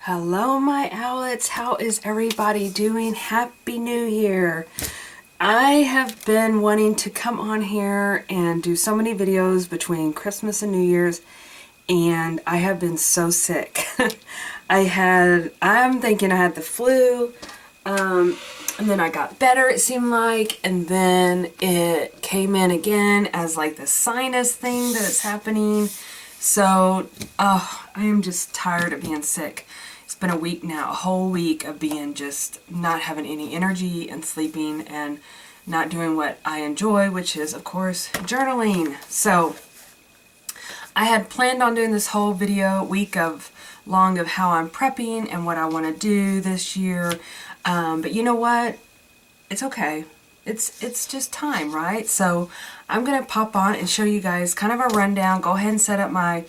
Hello my owlets, how is everybody doing? Happy New Year! I have been wanting to come on here and do so many videos between Christmas and New Year's, and I have been so sick. I'm thinking I had the flu, and then I got better it seemed like, and then it came in again as like the sinus thing that is happening. So, I am just tired of being sick. It's been a week now, a whole week of being just not having any energy and sleeping and not doing what I enjoy, which is, of course, journaling. So I had planned on doing this whole week of how I'm prepping and what I want to do this year. But you know what? It's okay. It's just time, right? So I'm going to pop on and show you guys kind of a rundown. Go ahead and set up my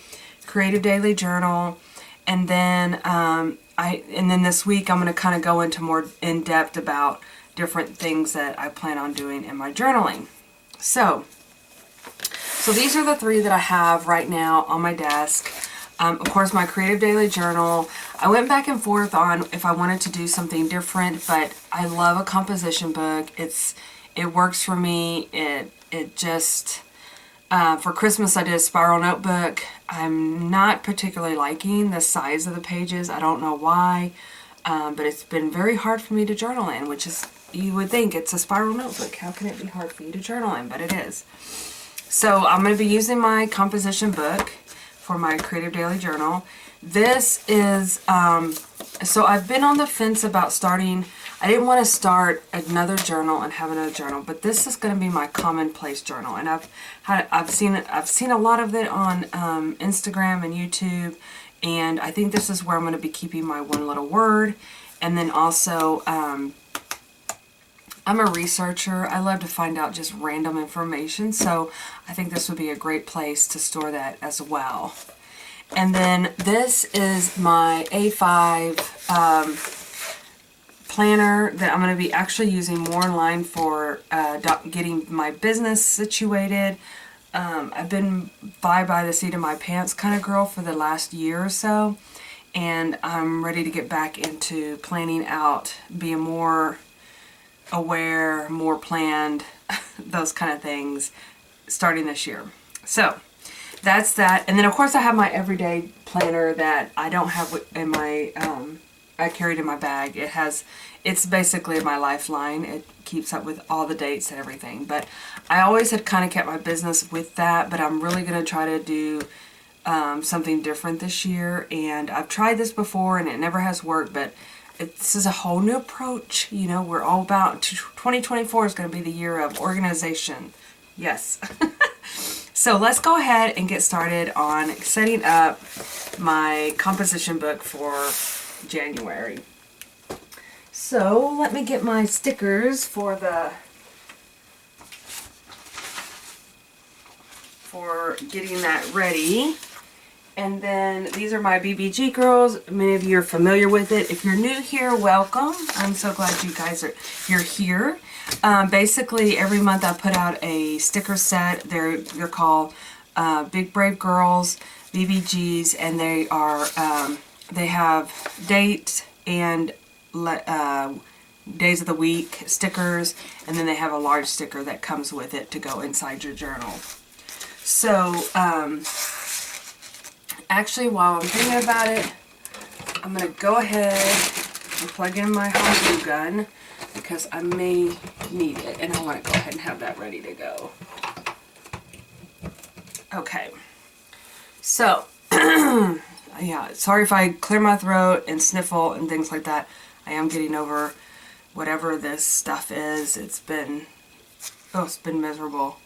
creative daily journal. And then this week I'm going to kind of go into more in depth about different things that I plan on doing in my journaling. So these are the three that I have right now on my desk. Of course, my creative daily journal. I went back and forth on if I wanted to do something different, but I love a composition book. It works for me. It just for Christmas I did a spiral notebook. I'm not particularly liking the size of the pages. I don't know why, but it's been very hard for me to journal in, which is, you would think it's a spiral notebook. How can it be hard for you to journal in? But it is. So I'm going to be using my composition book for my creative daily journal. This is, so I've been on the fence about starting. I didn't want to start another journal and have another journal, but this is going to be my commonplace journal, and I've seen a lot of it on Instagram and YouTube, and I think this is where I'm going to be keeping my one little word. And then also, I'm a researcher. I love to find out just random information, so I think this would be a great place to store that as well. And then this is my A5 planner that I'm going to be actually using more in line for getting my business situated. I've been by the seat of my pants kind of girl for the last year or so, and I'm ready to get back into planning out, being more aware, more planned, those kind of things starting this year. So that's that. And then of course I have my everyday planner that I don't have in my I carried in my bag. It's basically my lifeline. It keeps up with all the dates and everything. But I always had kind of kept my business with that, but I'm really going to try to do something different this year. And I've tried this before and it never has worked, but this is a whole new approach. You know, we're all about 2024 is going to be the year of organization. Yes. So let's go ahead and get started on setting up my composition book for January. So let me get my stickers for getting that ready. And then these are my BBG girls. Many of you are familiar with it. If you're new here, welcome. I'm so glad you guys you're here. Basically, every month I put out a sticker set. They're called Big Brave Girls BBGs, and they are they have date and days of the week stickers, and then they have a large sticker that comes with it to go inside your journal. So actually, while I'm thinking about it, I'm going to go ahead and plug in my hot glue gun because I may need it, and I want to go ahead and have that ready to go. Okay, so yeah, sorry if I clear my throat and sniffle and things like that. I am getting over whatever this stuff is. It's been miserable.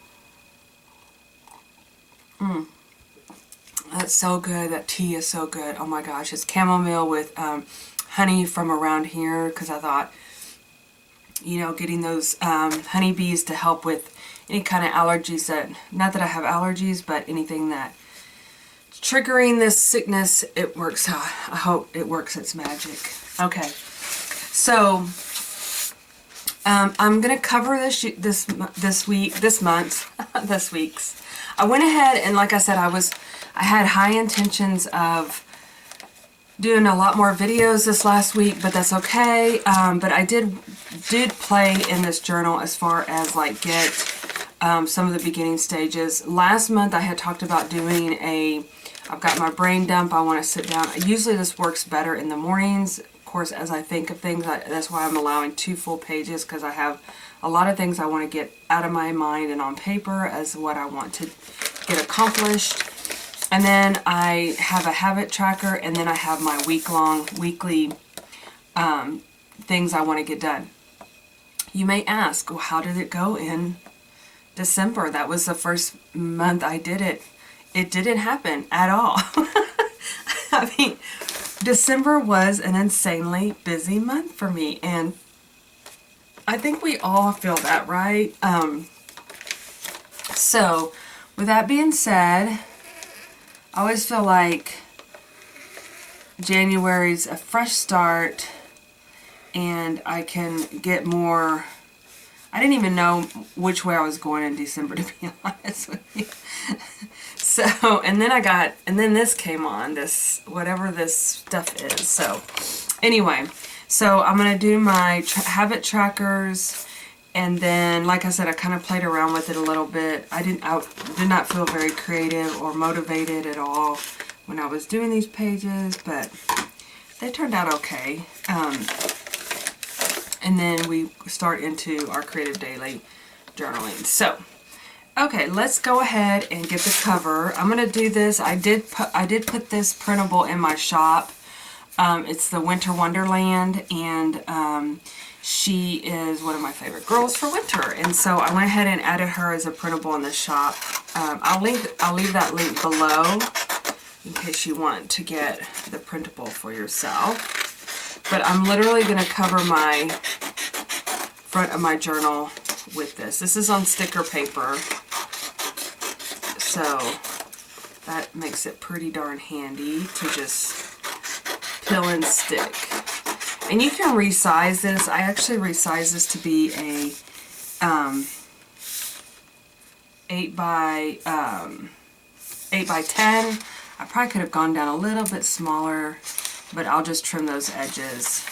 That's so good. That tea is so good. Oh my gosh, it's chamomile with honey from around here, because I thought, you know, getting those honeybees to help with any kind of allergies not that I have allergies, but anything that triggering this sickness, it works. I hope it works its magic. Okay, so I'm gonna cover this week's. I went ahead and, like I said, I had high intentions of doing a lot more videos this last week, but that's okay. But I did play in this journal as far as like get some of the beginning stages. Last month I had talked about doing I've got my brain dump. I want to sit down. Usually this works better in the mornings. Of course, as I think of things, that's why I'm allowing 2 full pages, because I have a lot of things I want to get out of my mind and on paper as what I want to get accomplished. And then I have a habit tracker, and then I have my weekly things I want to get done. You may ask, well, how did it go in December? That was the first month I did it. It didn't happen at all. I mean, December was an insanely busy month for me, and I think we all feel that, right? So, with that being said, I always feel like January's a fresh start, and I can get more. I didn't even know which way I was going in December, to be honest with you. So, and then this came on, this, whatever this stuff is. So, anyway, so I'm going to do my habit trackers, and then, like I said, I kind of played around with it a little bit. I did not feel very creative or motivated at all when I was doing these pages, but they turned out okay. And then we start into our creative daily journaling. So, okay, let's go ahead and get the cover. I'm gonna do this. I did put this printable in my shop. It's the Winter Wonderland, and she is one of my favorite girls for winter. And so I went ahead and added her as a printable in the shop. I'll leave that link below in case you want to get the printable for yourself. But I'm literally going to cover my front of my journal with this. This is on sticker paper, so that makes it pretty darn handy to just peel and stick. And you can resize this. I actually resized this to be a 8 by 10. I probably could have gone down a little bit smaller, but I'll just trim those edges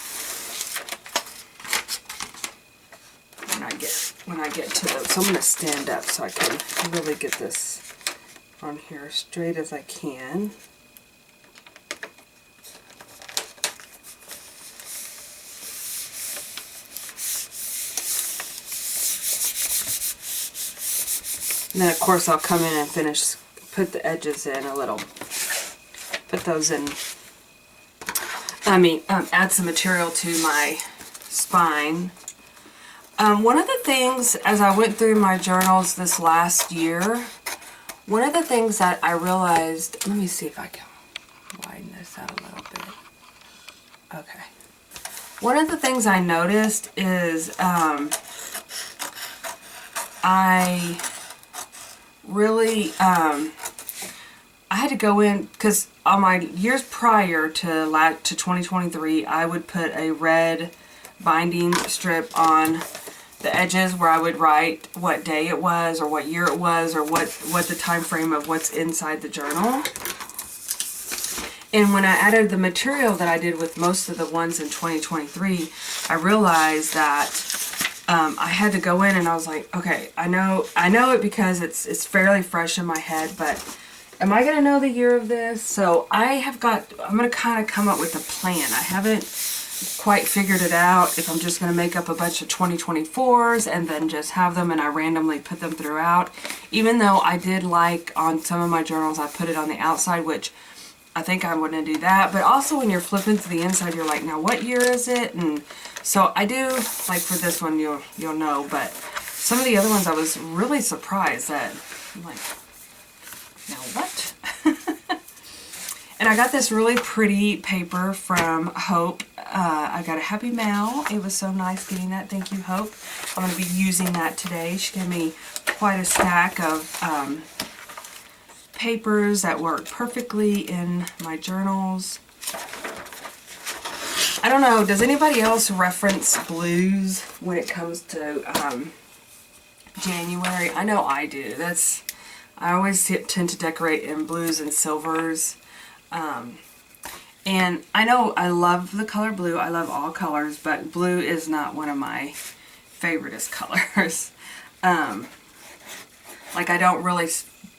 when I get to those. So I'm going to stand up so I can really get this on here as straight as I can. And then of course I'll come in and put the edges in a little, put those in, add some material to my spine. One of the things, as I went through my journals this last year, one of the things that I realized, let me see if I can widen this out a little bit. Okay. One of the things I noticed is I really, I had to go in, because on my years prior to 2023, I would put a red binding strip on the edges where I would write what day it was, or what year it was, or what the time frame of what's inside the journal. And when I added the material that I did with most of the ones in 2023, I realized that I had to go in, and I was like, okay, I know it because it's fairly fresh in my head, but am I going to know the year of this? So I'm going to kind of come up with a plan. I haven't quite figured it out if I'm just going to make up a bunch of 2024s and then just have them and I randomly put them throughout. Even though I did like on some of my journals, I put it on the outside, which I think I'm going to do that. But also when you're flipping to the inside, you're like, now what year is it? And so I do, like for this one, you'll know, but some of the other ones I was really surprised that, I'm like, now what? And I got this really pretty paper from Hope. I got a Happy Mail. It was so nice getting that. Thank you, Hope. I'm going to be using that today. She gave me quite a stack of papers that work perfectly in my journals. I don't know, does anybody else reference blues when it comes to January? I know I do. I always tend to decorate in blues and silvers. And I know I love the color blue. I love all colors, but blue is not one of my favoriteest colors. Like I don't really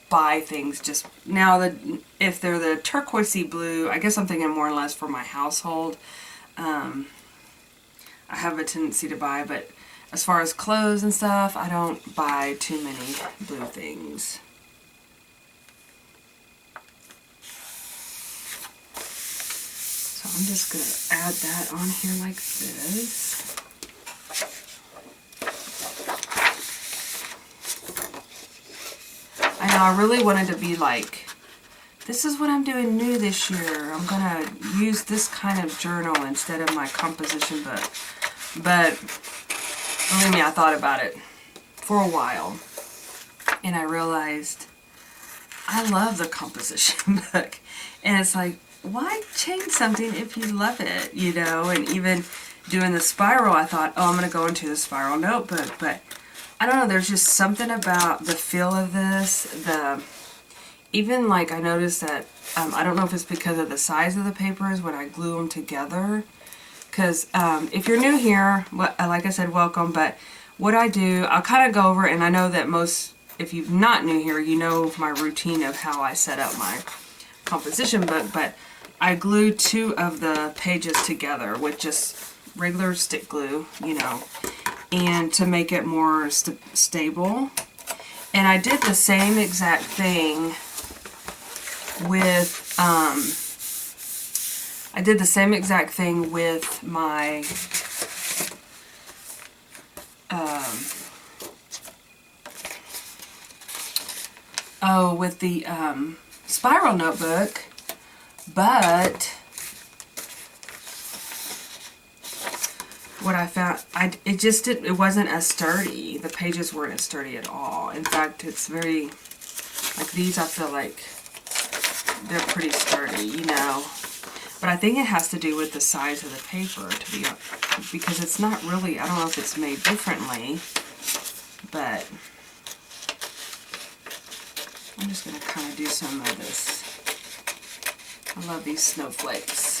buy things just now. If they're the turquoisey blue, I guess I'm thinking more or less for my household. I have a tendency to buy, but as far as clothes and stuff, I don't buy too many blue things. So I'm just going to add that on here like this. I know I really wanted to be like, this is what I'm doing new this year. I'm going to use this kind of journal instead of my composition book. But believe me, I thought about it for a while. And I realized I love the composition book. And it's like, why change something if you love it, you know? And even doing the spiral, I thought, oh, I'm going to go into the spiral notebook. But I don't know, there's just something about the feel of this. Even like I noticed that, I don't know if it's because of the size of the papers when I glue them together. Because if you're new here, like I said, welcome. But what I do, I'll kind of go over, and I know that most, if you're not new here, you know my routine of how I set up my composition book. But I glue 2 of the pages together with just regular stick glue, you know, and to make it more stable. And I did the same exact thing with my with the spiral notebook, but what I found, it wasn't as sturdy. The pages weren't as sturdy at all. In fact, it's very, like these, I feel like they're pretty sturdy, you know. But I think it has to do with the size of the paper, because it's not really, I don't know if it's made differently, but I'm just going to kind of do some of this. I love these snowflakes.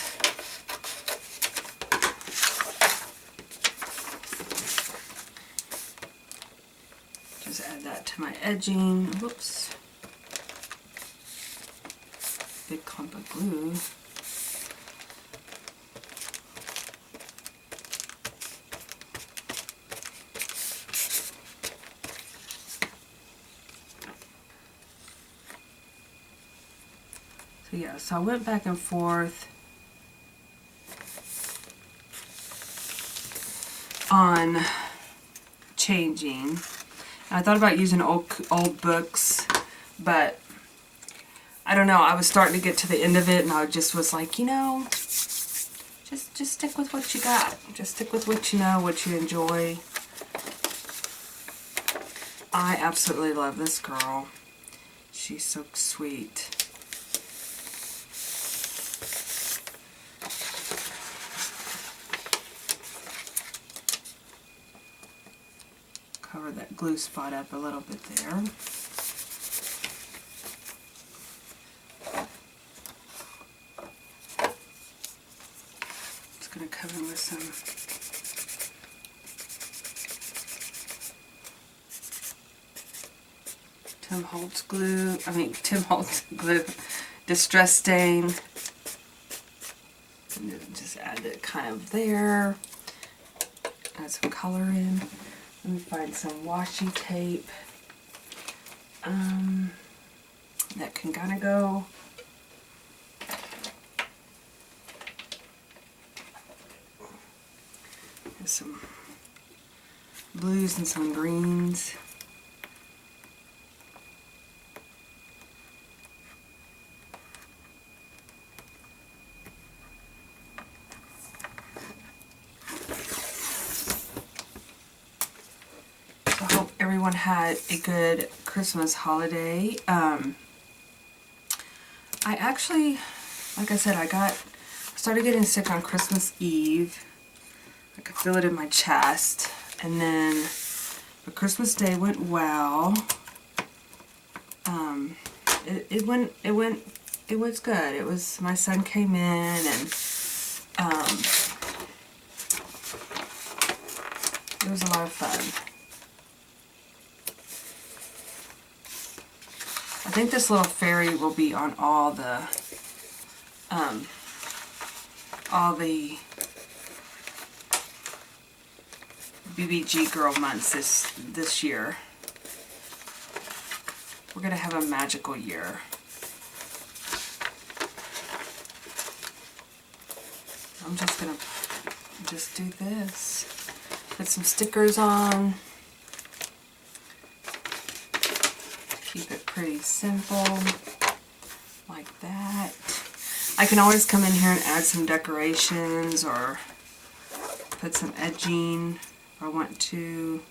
Just add that to my edging. Whoops. Big clump of glue. So yeah, so I went back and forth on changing. I thought about using old books, but I don't know. I was starting to get to the end of it, and I just was like, you know, just stick with what you got. Just stick with what you know, what you enjoy. I absolutely love this girl. She's so sweet. Cover that glue spot up a little bit there. Just going to cover with some Tim Holtz glue, Distress Stain. And just add it kind of there. Add some color in. Let me find some washi tape that can kind of go. There's some blues and some greens. Everyone had a good Christmas holiday. I actually, like I said, I started getting sick on Christmas Eve. I could feel it in my chest, and then but Christmas Day went well. It it was good. It was, my son came in and it was a lot of fun. I think this little fairy will be on all the BBG Girl months this year. We're gonna have a magical year. I'm just gonna do this. Put some stickers on. Keep it pretty simple, like that. I can always come in here and add some decorations or put some edging if I want to.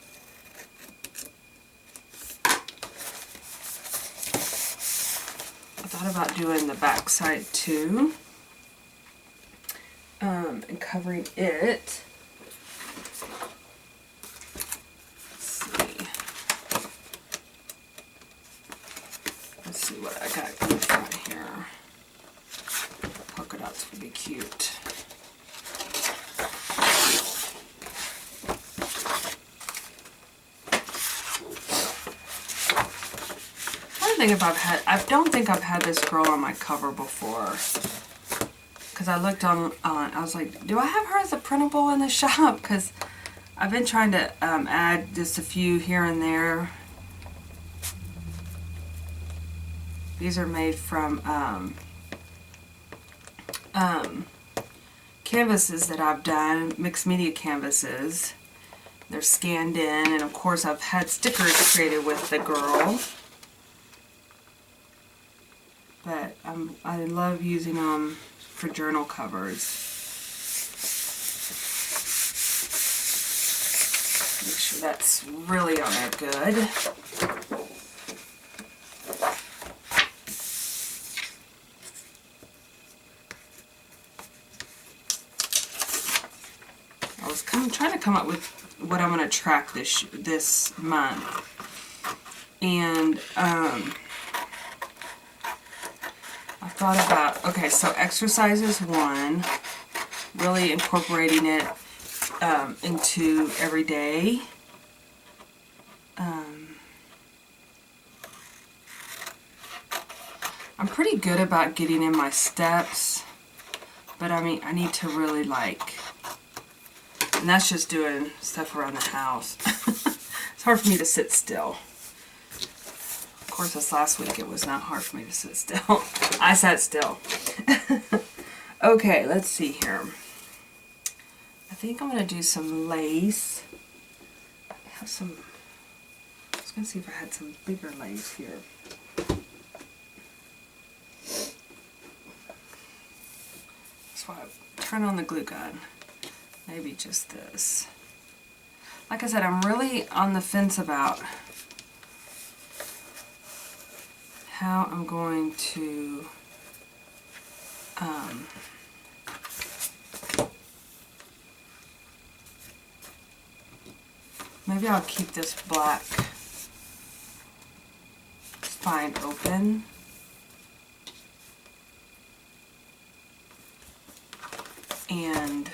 I thought about doing the back side too, and covering it. Let's see what I got in the front here. Polka dots would be cute. I don't think I've had this girl on my cover before. Because I looked on, I was like, do I have her as a printable in the shop? Because I've been trying to add just a few here and there. These are made from canvases that I've done, mixed media canvases. They're scanned in, and of course I've had stickers created with the girl. But I love using them for journal covers. Make sure that's really on there good. I'm trying to come up with what I'm going to track this month, and I thought about, okay, so exercises 1, really incorporating it into every day. I'm pretty good about getting in my steps, but I mean, I need to really and that's just doing stuff around the house. It's hard for me to sit still. Of course, this last week it was not hard for me to sit still. I sat still. Okay, let's see here. I think I'm going to do some lace. I have some, I was going to see if I had some bigger lace here. So I turn on the glue gun. Maybe just this. Like I said, I'm really on the fence about how I'm going to maybe I'll keep this black spine open. And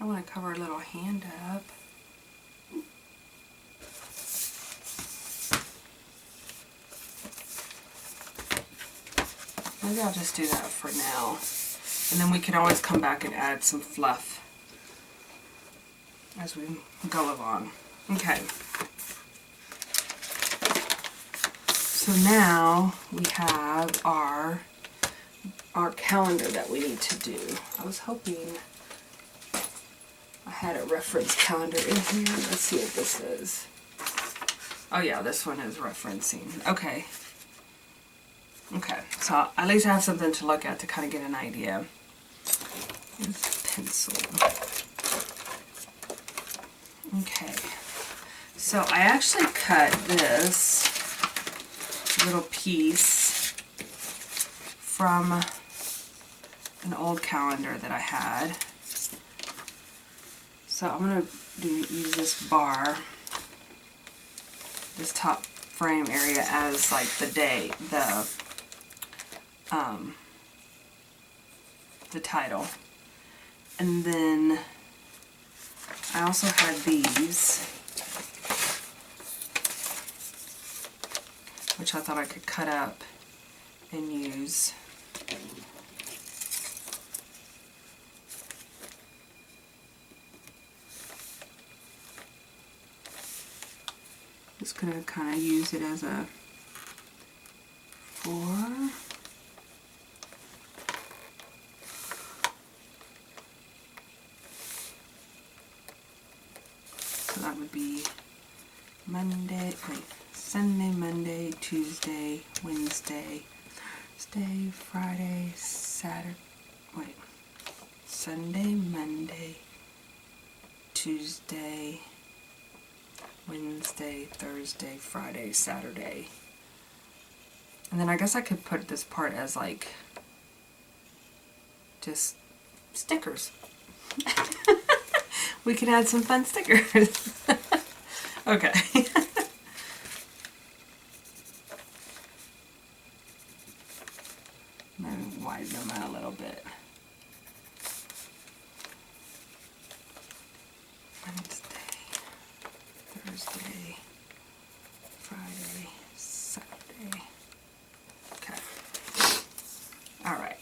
I want to cover a little hand up. Maybe I'll just do that for now. And then we can always come back and add some fluff as we go along. Okay. So now we have our calendar that we need to do. I was hoping I had a reference calendar in here. Let's see what this is. Oh yeah, this one is referencing. Okay. Okay, so at least I have something to look at to kind of get an idea. Here's a pencil. Okay. So I actually cut this little piece from an old calendar that I had. So I'm going to use this bar, this top frame area as like the title. And then I also had these, which I thought I could cut up and use. Just gonna kind of use it as a 4. So that would be Sunday, Monday, Tuesday, Wednesday, Thursday, Friday, Saturday, Sunday, Monday, Tuesday, Wednesday, Thursday, Friday, Saturday. And then I guess I could put this part as like just stickers. We can add some fun stickers. Okay. Maybe widen them out a little bit. Wednesday, Thursday, Friday, Saturday. Okay. All right.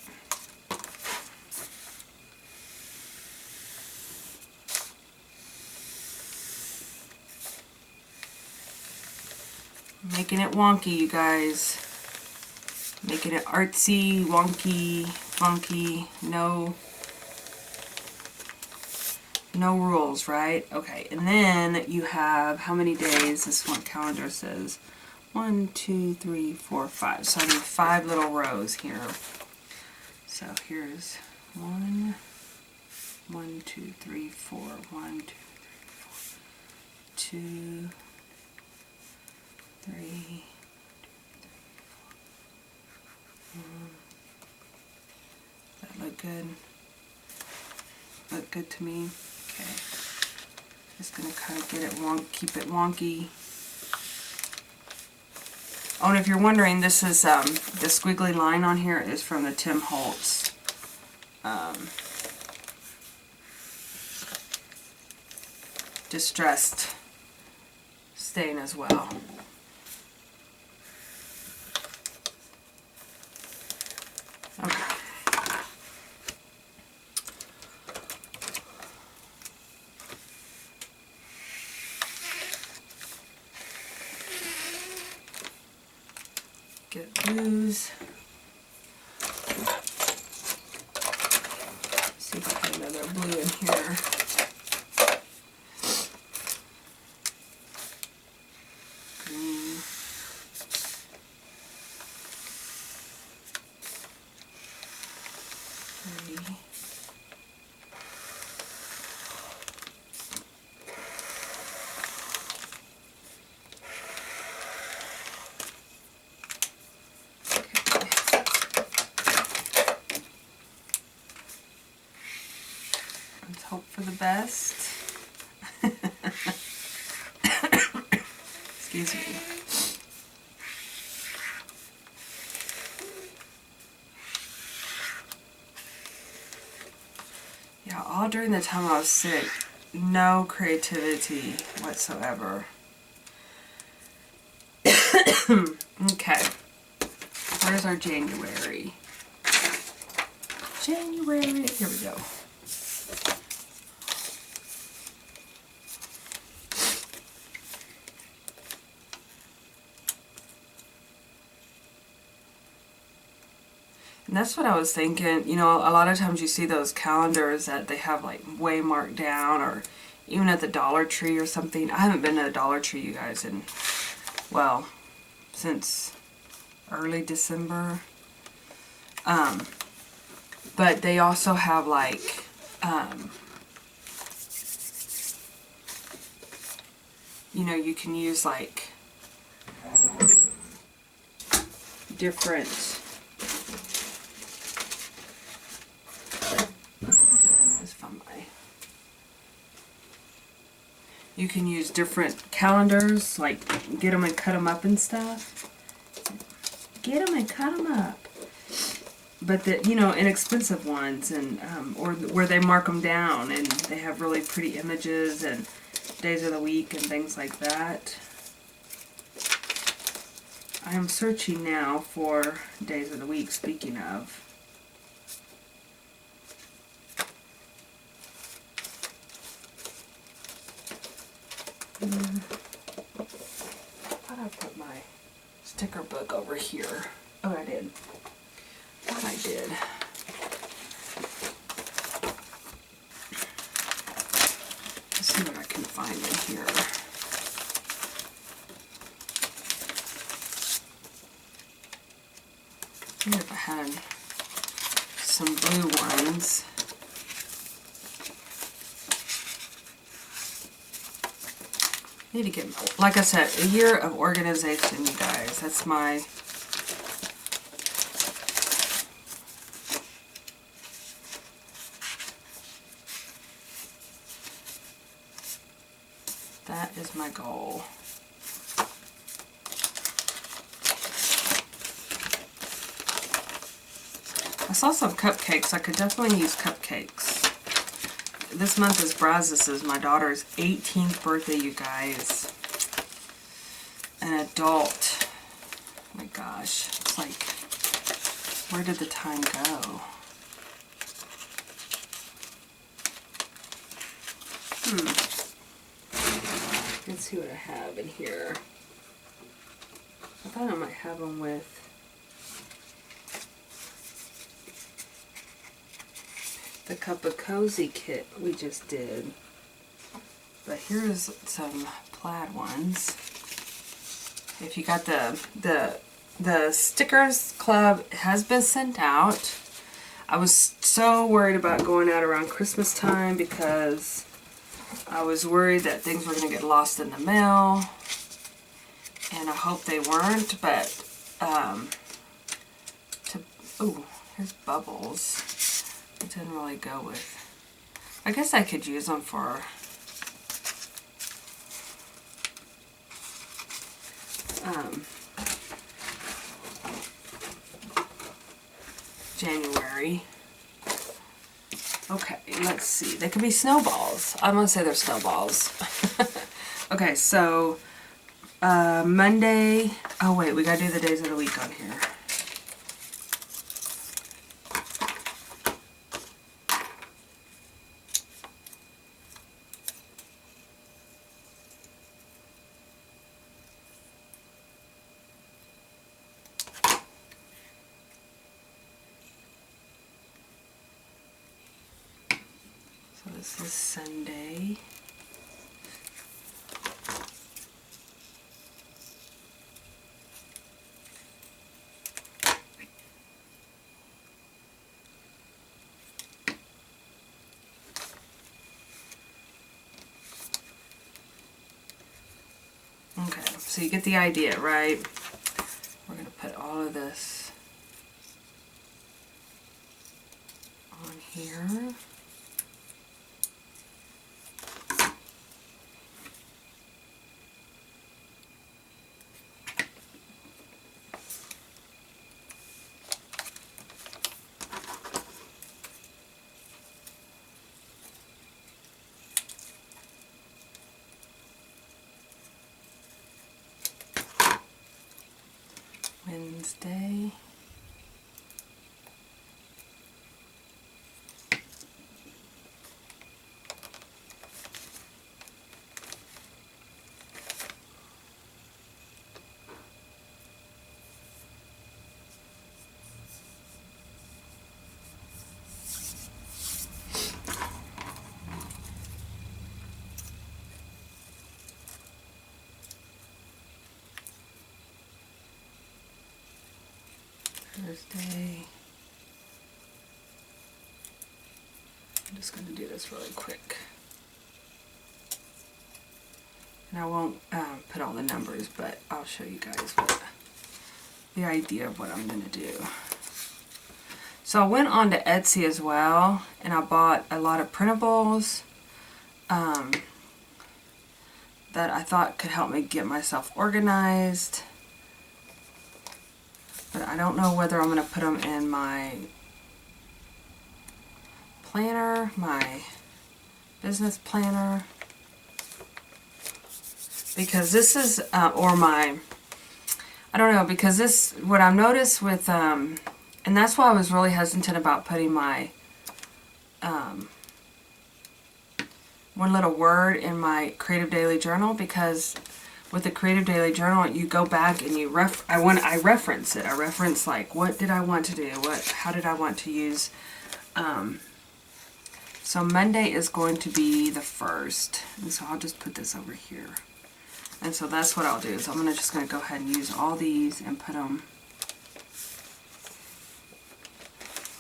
Making it wonky, you guys. Making it artsy, wonky, funky. No rules, right? Okay, and then you have how many days? This one calendar says 1, 2, 3, 4, 5. So I need 5 little rows here. So here's 1, 1, 2, 3, 4, 1, 2, 3, 4, 2, 3. Does that look good? Look good to me? Okay. Just gonna kind of get it keep it wonky. Oh, and if you're wondering, this is the squiggly line on here is from the Tim Holtz distressed stain as well. Okay. Get blues. See if I can get another blue in here. Green. Three. Let's hope for the best. Excuse me. Yeah, all during the time I was sick, no creativity whatsoever. Okay, where's our January? January, here we go. And that's what I was thinking. You know, a lot of times you see those calendars that they have like way marked down, or even at the Dollar Tree or something. I haven't been to the Dollar Tree, you guys, in, well, since early December. But they also have like, you know, you can use like different, let's find my You can use different calendars, like get them and cut them up and stuff. Get them and cut them up. But the, you know, inexpensive ones, and or where they mark them down and they have really pretty images and days of the week and things like that. I am searching now for days of the week, speaking of. I thought I put my sticker book over here. Oh, I did. I thought I did. Let's see what I can find in here. I wonder if I had some blue ones. Need to get, like I said, a year of organization, you guys. That's my... That is my goal. I saw some cupcakes. I could definitely use cupcakes. This month is Brazos's, my daughter's 18th birthday, you guys. An adult. Oh my gosh. It's like, where did the time go? Let's see what I have in here. I thought I might have them with the Cup of Cozy kit we just did. But here's some plaid ones. If you got the stickers club has been sent out. I was so worried about going out around Christmas time because I was worried that things were going to get lost in the mail. And I hope they weren't, but ooh, here's bubbles. It didn't really go with... I guess I could use them for... January. Okay, let's see. They could be snowballs. I'm going to say they're snowballs. Okay, so Monday... Oh wait, we got to do the days of the week on here. This is Sunday. Okay, so you get the idea, right? We're going to put all of this on here. Wednesday. Thursday. I'm just going to do this really quick. And I won't put all the numbers, but I'll show you guys what the idea of what I'm going to do. So I went on to Etsy as well, and I bought a lot of printables. that I thought could help me get myself organized. But I don't know whether I'm going to put them in my planner, my business planner. Because this is, or my, I don't know, because this, what I've noticed with, and that's why I was really hesitant about putting my one little word in my Creative Daily Journal, because with the Creative Daily Journal, you go back and you I reference it. I reference like, what did I want to do? How did I want to use? So Monday is going to be the 1st, and so I'll just put this over here. And so that's what I'll do, is I'm just going to go ahead and use all these and put them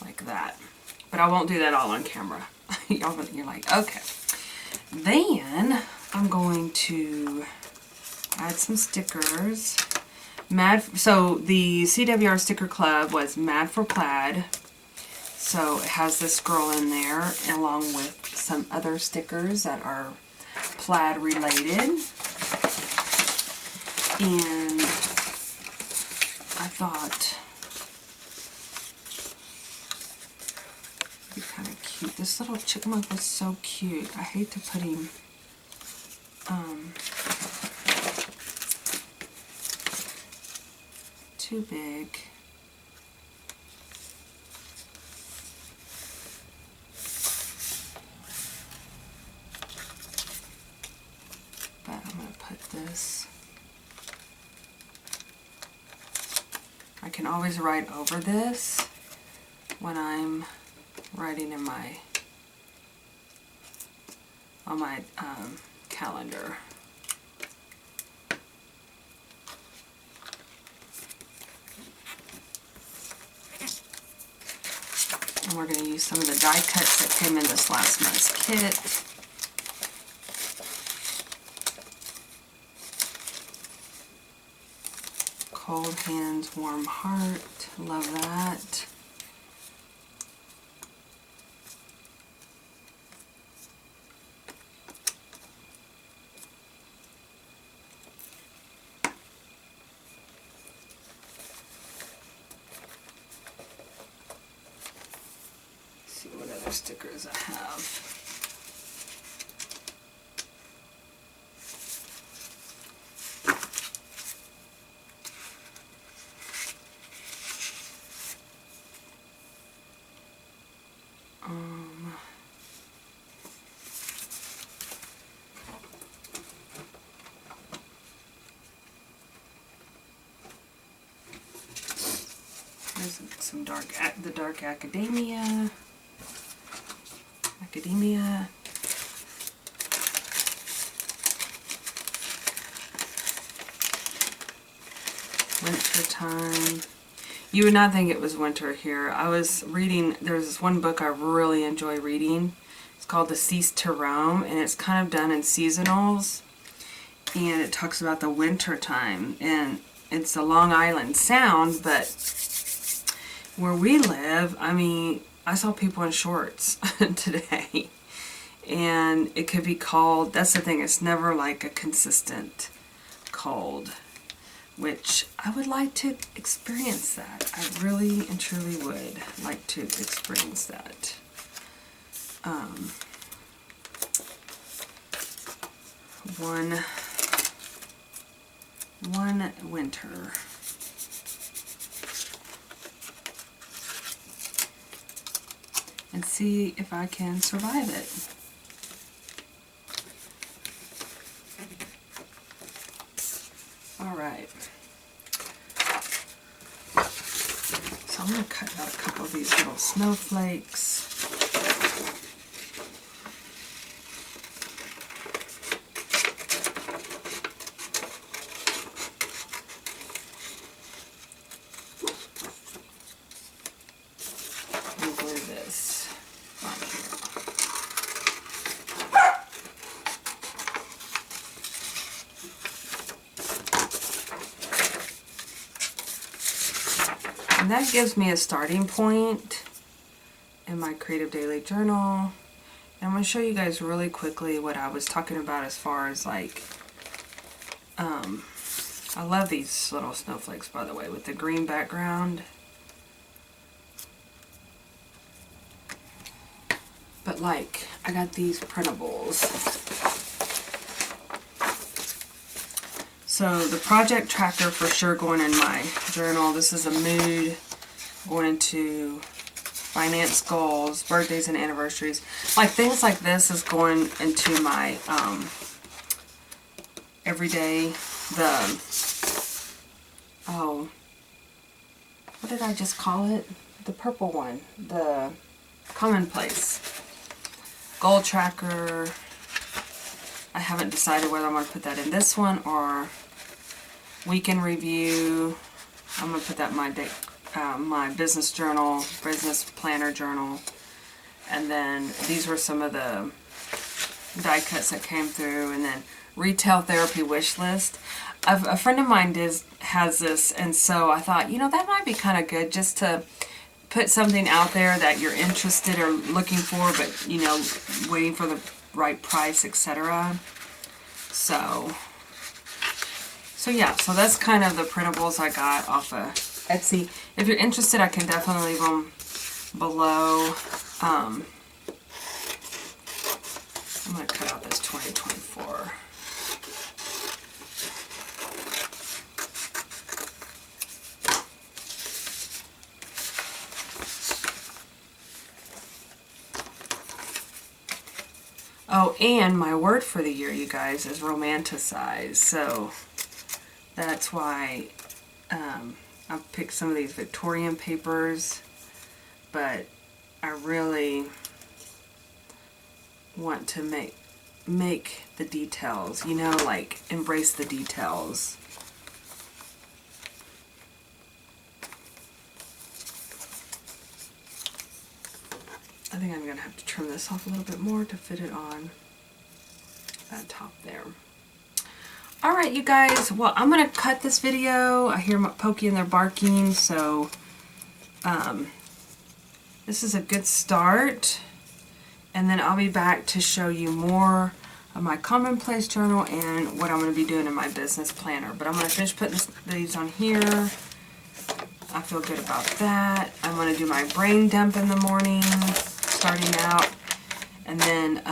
like that. But I won't do that all on camera. You're like, okay. Then I'm going to add some stickers. So the CWR Sticker Club was Mad for Plaid. So it has this girl in there along with some other stickers that are plaid related. And I thought it'd be kind of cute. This little chipmunk was so cute. I hate to put him too big. But I'm going to put this. I can always write over this when I'm writing in on my calendar. And we're going to use some of the die cuts that came in this last month's kit. Cold hands, warm heart. Love that. Let's see what other stickers I have. There's some the dark academia. Winter time. You would not think it was winter here. I was reading, there's this one book I really enjoy reading. It's called The Cease to Roam, and it's kind of done in seasonals. And it talks about the winter time. And it's a Long Island Sound, but where we live, I mean, I saw people in shorts today. And it could be cold. That's the thing, it's never like a consistent cold, which I would like to experience that. I really and truly would like to experience that. One winter. And see if I can survive it. Alright. So I'm going to cut out a couple of these little snowflakes. And glue this on here. And that gives me a starting point in my Creative Daily Journal. And I'm going to show you guys really quickly what I was talking about as far as like I love these little snowflakes, by the way, with the green background. But like, I got these printables. So the project tracker for sure going in my journal. This is a mood going into finance goals, birthdays and anniversaries. Like things like this is going into my everyday, oh, what did I just call it? The purple one, the commonplace. Goal tracker. I haven't decided whether I'm going to put that in this one or weekend review. I'm going to put that in my day, my business journal, business planner journal. And then these were some of the die cuts that came through. And then retail therapy wish list. A friend of mine has this, and so I thought, you know, that might be kind of good just to put something out there that you're interested or looking for, but, you know, waiting for the right price, etc. So yeah, so that's kind of the printables I got off of Etsy. If you're interested, I can definitely leave them below. I'm going to cut out this 2024. Oh, and my word for the year, you guys, is romanticize. So that's why I picked some of these Victorian papers, but I really want to make the details, you know, like embrace the details. I think I'm going to have to trim this off a little bit more to fit it on that top there. Alright, you guys, well, I'm going to cut this video. I hear Pokey and they're barking, so this is a good start. And then I'll be back to show you more of my commonplace journal and what I'm going to be doing in my business planner. But I'm going to finish putting these on here. I feel good about that. I'm going to do my brain dump in the morning, starting out, and then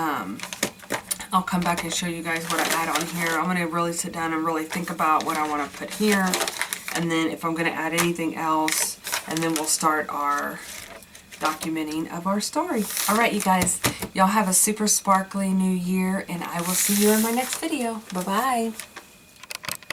I'll come back and show you guys what I add on here. I'm going to really sit down and really think about what I want to put here, and then if I'm going to add anything else, and then we'll start our documenting of our story. Alright, you guys, y'all have a super sparkly new year, and I will see you in my next video. Bye-bye.